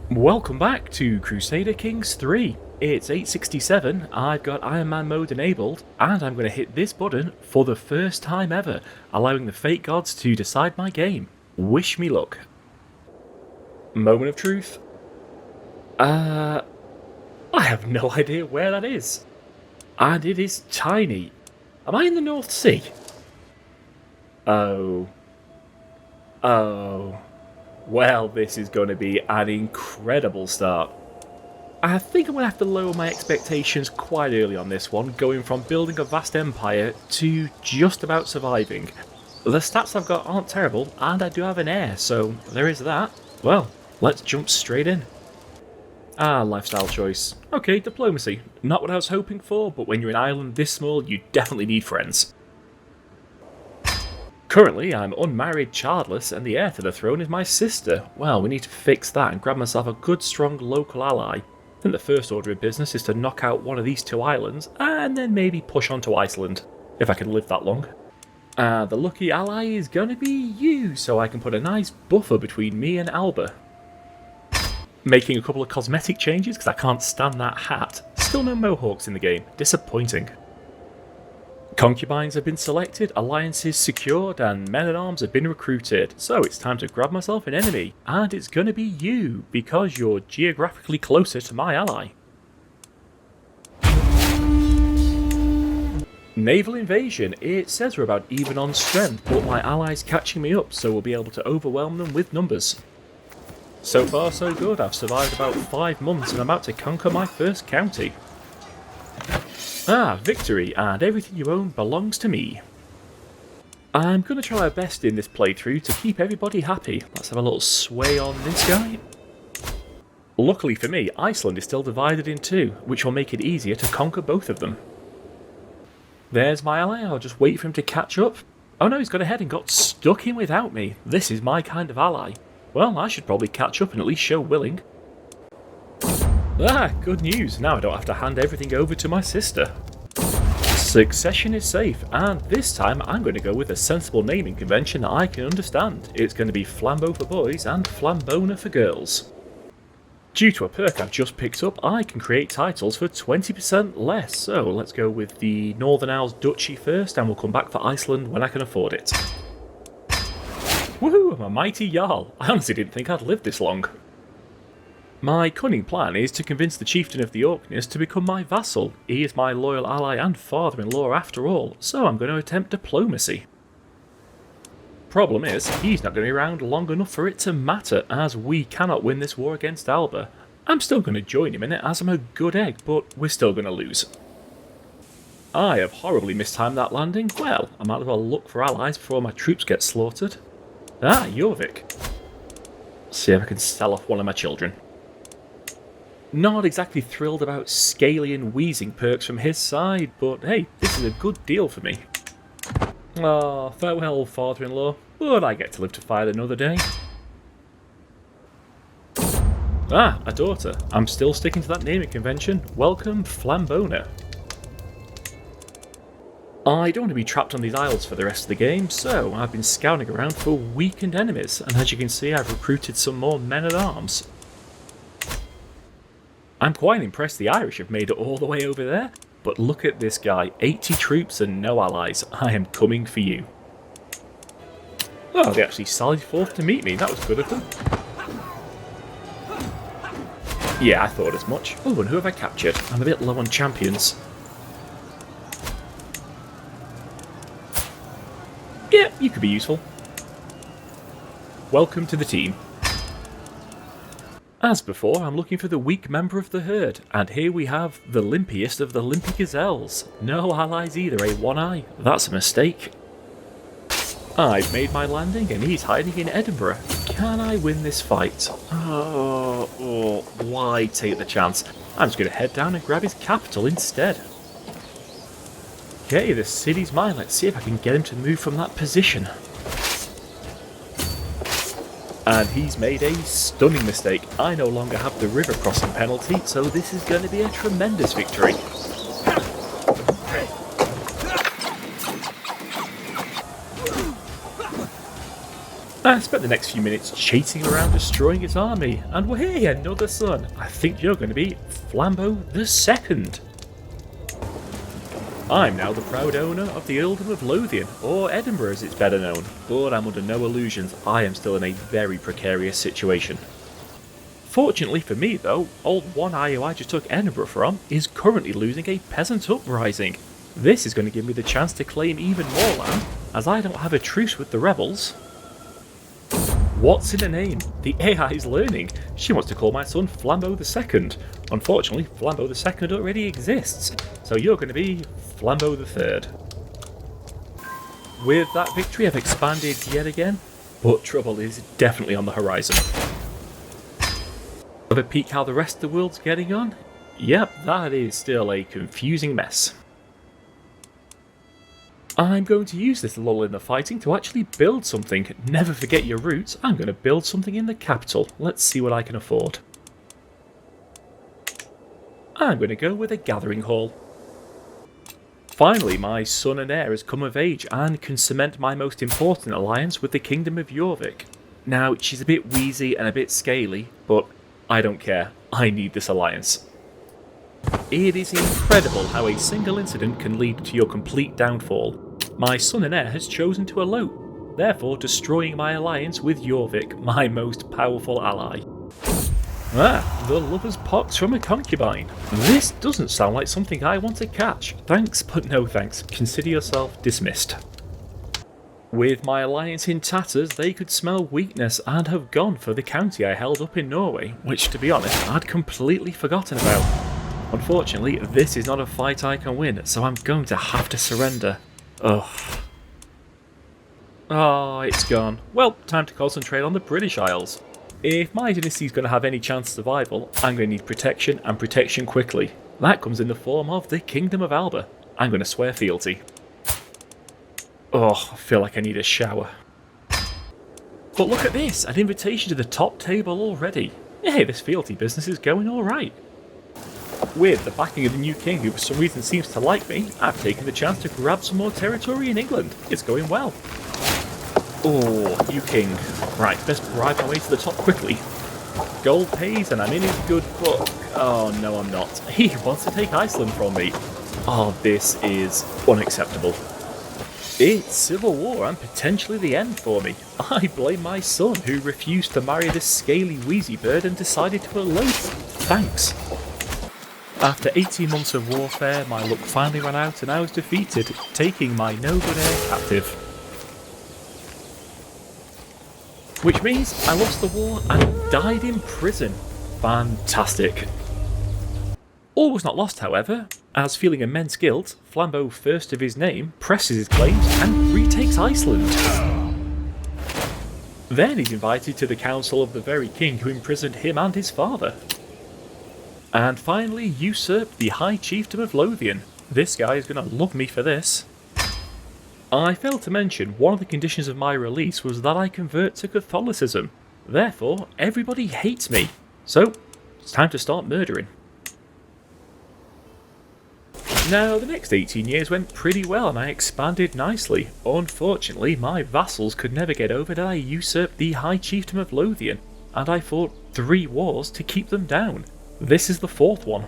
Welcome back to Crusader Kings 3. It's 8:67, I've got Ironman mode enabled, and I'm going to hit this button for the first time ever, allowing the fate gods to decide my game. Wish me luck. Moment of truth. I have no idea where that is. And it is tiny. Am I in the North Sea? Oh. Well, this is going to be an incredible start. I think I'm going to have to lower my expectations quite early on this one, going from building a vast empire to just about surviving. The stats I've got aren't terrible, and I do have an heir, so there is that. Well, let's jump straight in. Lifestyle choice. Okay, diplomacy. Not what I was hoping for, but when you're an island this small, you definitely need friends. Currently, I'm unmarried, childless, and the heir to the throne is my sister. Well, we need to fix that and grab myself a good, strong local ally. I think the first order of business is to knock out one of these two islands, and then maybe push on to Iceland, if I can live that long. The lucky ally is gonna be you, so I can put a nice buffer between me and Alba. Making a couple of cosmetic changes, because I can't stand that hat. Still no mohawks in the game. Disappointing. Concubines have been selected, alliances secured, and men-at-arms have been recruited. So it's time to grab myself an enemy. And it's gonna be you, because you're geographically closer to my ally. Naval invasion. It says we're about even on strength, but my ally's catching me up, so we'll be able to overwhelm them with numbers. So far so good, I've survived about 5 months and I'm about to conquer my first county. Victory, and everything you own belongs to me. I'm going to try my best in this playthrough to keep everybody happy. Let's have a little sway on this guy. Luckily for me, Iceland is still divided in two, which will make it easier to conquer both of them. There's my ally, I'll just wait for him to catch up. Oh no, he's got ahead and got stuck in without me. This is my kind of ally. Well, I should probably catch up and at least show willing. Good news. Now I don't have to hand everything over to my sister. Succession is safe, and this time I'm going to go with a sensible naming convention that I can understand. It's going to be Flambeau for boys and Flambona for girls. Due to a perk I've just picked up, I can create titles for 20% less, so let's go with the Northern Isles Duchy first, and we'll come back for Iceland when I can afford it. Woohoo, I'm a mighty Jarl. I honestly didn't think I'd live this long. My cunning plan is to convince the chieftain of the Orkneys to become my vassal. He is my loyal ally and father-in-law after all, so I'm going to attempt diplomacy. Problem is, he's not going to be around long enough for it to matter, as we cannot win this war against Alba. I'm still going to join him in it as I'm a good egg, but we're still going to lose. I have horribly mistimed that landing. Well, I might as well look for allies before my troops get slaughtered. Jorvik. See if I can sell off one of my children. Not exactly thrilled about scaly and wheezing perks from his side, but hey, this is a good deal for me. Farewell, father-in-law, but I get to live to fight another day. A daughter. I'm still sticking to that naming convention. Welcome, Flambona. I don't want to be trapped on these isles for the rest of the game, so I've been scouting around for weakened enemies, and as you can see I've recruited some more men-at-arms. I'm quite impressed the Irish have made it all the way over there, but look at this guy, 80 troops and no allies. I am coming for you. Oh, they actually sallied forth to meet me, that was good of them. Yeah, I thought as much. Oh, and who have I captured? I'm a bit low on champions. Yeah, you could be useful. Welcome to the team. As before, I'm looking for the weak member of the herd, and here we have the limpiest of the limpy gazelles. No allies either, one eye. That's a mistake. I've made my landing and he's hiding in Edinburgh. Can I win this fight? Why take the chance? I'm just going to head down and grab his capital instead. Okay, the city's mine. Let's see if I can get him to move from that position. And he's made a stunning mistake. I no longer have the river crossing penalty, so this is going to be a tremendous victory. I spent the next few minutes chasing around destroying his army, and well, hey, another son. I think you're going to be Flambeau the Second. I'm now the proud owner of the Earldom of Lothian, or Edinburgh as it's better known, but I'm under no illusions, I am still in a very precarious situation. Fortunately for me though, old One Eye who I just took Edinburgh from is currently losing a peasant uprising. This is going to give me the chance to claim even more land, as I don't have a truce with the rebels. What's in a name? The AI is learning. She wants to call my son Flambeau the Second. Unfortunately, Flambeau the Second already exists, so you're going to be Flambeau the Third. With that victory, I've expanded yet again, but trouble is definitely on the horizon. Have a peek how the rest of the world's getting on? Yep, that is still a confusing mess. I'm going to use this lull in the fighting to actually build something. Never forget your roots. I'm going to build something in the capital. Let's see what I can afford. I'm going to go with a gathering hall. Finally, my son and heir has come of age and can cement my most important alliance with the Kingdom of Jorvik. Now, she's a bit wheezy and a bit scaly, but I don't care. I need this alliance. It is incredible how a single incident can lead to your complete downfall. My son and heir has chosen to elope, therefore destroying my alliance with Jorvik, my most powerful ally. Ah, the lover's pox from a concubine. This doesn't sound like something I want to catch. Thanks, but no thanks. Consider yourself dismissed. With my alliance in tatters, they could smell weakness and have gone for the county I held up in Norway, which to be honest, I'd completely forgotten about. Unfortunately, this is not a fight I can win, so I'm going to have to surrender. Ugh. Oh, it's gone. Well, time to concentrate on the British Isles. If my dynasty's going to have any chance of survival, I'm going to need protection, and protection quickly. That comes in the form of the Kingdom of Alba. I'm going to swear fealty. Oh, I feel like I need a shower. But look at this, an invitation to the top table already. Hey, this fealty business is going alright. With the backing of the new king who for some reason seems to like me, I've taken the chance to grab some more territory in England. It's going well. Oh, new king. Right, best bribe my way to the top quickly. Gold pays and I'm in his good book. Oh no, I'm not. He wants to take Iceland from me. Oh, this is unacceptable. It's civil war and potentially the end for me. I blame my son who refused to marry this scaly wheezy bird and decided to elope. Thanks. After 18 months of warfare, my luck finally ran out and I was defeated, taking my no-good heir captive. Which means I lost the war and died in prison. Fantastic. All was not lost, however, as feeling immense guilt, Flambeau, first of his name, presses his claims and retakes Iceland. Then he's invited to the council of the very king who imprisoned him and his father. And finally usurped the High Chieftain of Lothian. This guy is going to love me for this. I failed to mention one of the conditions of my release was that I convert to Catholicism. Therefore, everybody hates me. So, it's time to start murdering. Now, the next 18 years went pretty well and I expanded nicely. Unfortunately, my vassals could never get over that I usurped the High Chieftain of Lothian, and I fought 3 wars to keep them down. This is the 4th one.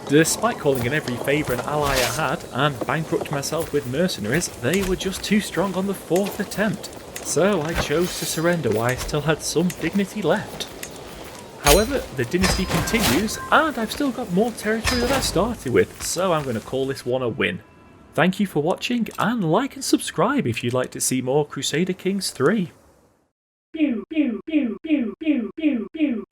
Despite calling in every favour and ally I had, and bankrupt myself with mercenaries, they were just too strong on the 4th attempt. So I chose to surrender while I still had some dignity left. However, the dynasty continues, and I've still got more territory than I started with, so I'm going to call this one a win. Thank you for watching, and like and subscribe if you'd like to see more Crusader Kings 3. Pew, pew, pew, pew, pew, pew, pew.